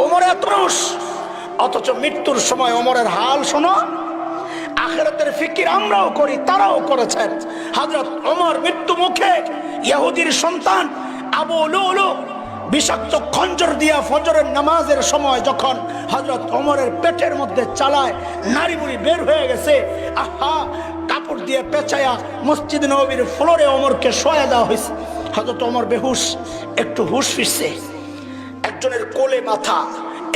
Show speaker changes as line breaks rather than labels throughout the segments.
ওমর এত মানুষ, অথচ মৃত্যুর সময় ওমরের হাল শোনো। আখিরাতের ফিকির আমরাও করি, তারাও করেছেন। হযরত ওমর মৃত্যু মুখে ইহুদির সন্তান আবু লুলু বিষাক্ত খঞ্জর দিয়া ফজরের নামাজের সময় যখন হযরত ওমরের পেটের মধ্যে চালায়, নারী বুড়ি বের হয়ে গেছে, আহা, কাপড় দিয়ে পেঁচায়া মসজিদ নববীর ফ্লোরে ওমরকে শোয়া দেওয়া হয়েছে। হযরত ওমর বেহুশ, একটু হুশ ফিরছে, একজনের কোলে মাথা,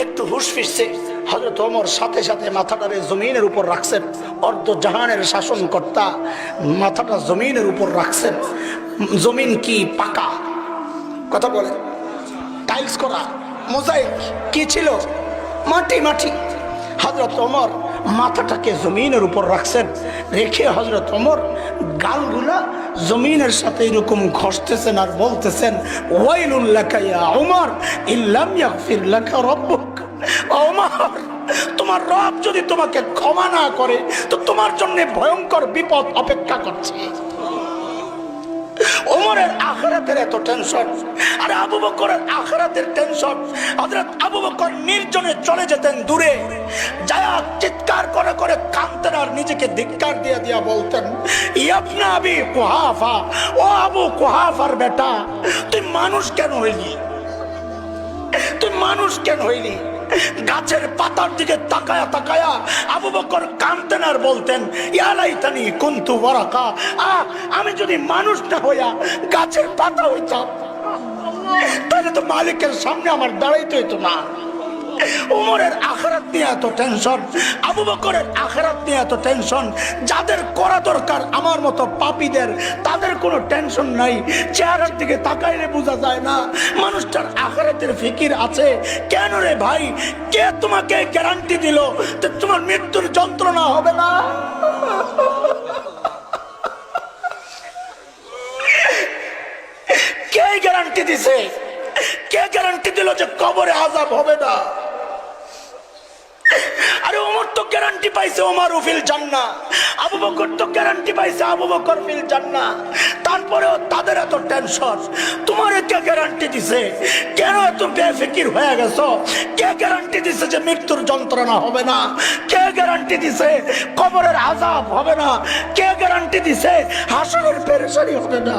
একটু হুশ ফিরছে। হযরত ওমর সাথে সাথে মাথাটারে জমিনের উপর রাখছেন। অর্ধ জাহানের শাসনকর্তা মাথাটা জমিনের উপর রাখছেন। জমিন কি পাকা? কথা বলেন। টাইলস করা, মোজাইক কি ছিল? মাটি মাটি। হযরত ওমর মাথাটাকে জমিনের উপর রাখছেন, রেখে হযরত ওমর গালগুলা জমিনের সাথে এরকম ঘষতেছেন আর বলতেছেন, ওয়াইলুল লাকা ইয়া ওমর ইল্লাম ইয়াগফির লাকা রাব্বুক। ওমর, তোমার রব যদি তোমাকে ক্ষমা না করে তো তোমার জন্য ভয়ঙ্কর বিপদ অপেক্ষা করছে। ওমরের আখিরাতের এত টেনশন, আর আবু বকরের আখিরাতের টেনশন। হযরত আবু বকর নির্জনে চলে যেতেন দূরে, যায়া চিৎকার করে করে কাঁদতেন আর নিজেকে ধিক্কার দিয়া দিয়া বলতেন, ইবনে আবি কুহাফা, ও আবু কুহাফার বেটা, তুই মানুষ কেন হইলি? তুই মানুষ কেন হইলি? গাছের পাতার দিকে তাকায়া তাকায়া আবু বকর কাঁদতেন আর বলতেন, ইয়া লাইতানি কুনতু ওয়ারাকা, আমি যদি মানুষ না হইয়া গাছের পাতা হইতাম তাহলে তো মালিকের সামনে আমার দাঁড়াইতে হইতো না। ওমরের আখিরাত নিয়ে এত টেনশন, আবু বকরের আখিরাত নিয়ে এত টেনশন। যাদের করা দরকার আমার মতো পাপীদের, তাদের কোনো টেনশন নাই। চেহারার দিকে তাকাইলে বোঝা যায় না মানুষটার আখিরাতের ফিকির আছে। কেন রে ভাই? কে তোমাকে গ্যারান্টি দিল যে তোমার মৃত্যুর যন্ত্রণা হবে না? কে গ্যারান্টি দিছে? কে গ্যারান্টি দিল যে কবরে আযাব হবে না? আরে ওমর তো গ্যারান্টি পাইছে ওমর ফিল জান্নাহ, আবু বকর তো গ্যারান্টি পাইছে আবু বকর ফিল জান্নাহ। তারপরেও তাদের এত টেনশন। তোমার কে গ্যারান্টি দিছে? কেন এত বেফিকির হয়ে গেছো? কে গ্যারান্টি দিছে যে মৃত্যুর যন্ত্রণা হবে না? কে গ্যারান্টি দিছে কবরের আযাব হবে না? কে গ্যারান্টি দিছে হাসরের পেরেশানি হবে না?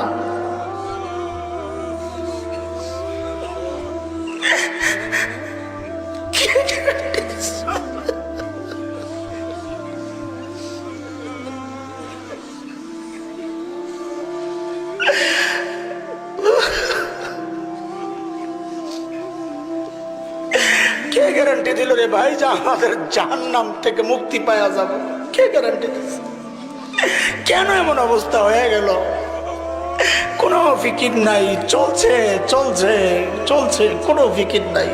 কে গ্যারান্টি দিল রে ভাই যে আমাদের জাহান্নাম থেকে মুক্তি পাওয়া যাবে? কে গ্যারান্টি দিচ্ছে? কেন এমন অবস্থা হয়ে গেল? কোনো ফিকির নাই, চলছে চলছে চলছে, কোনো ফিকির নাই।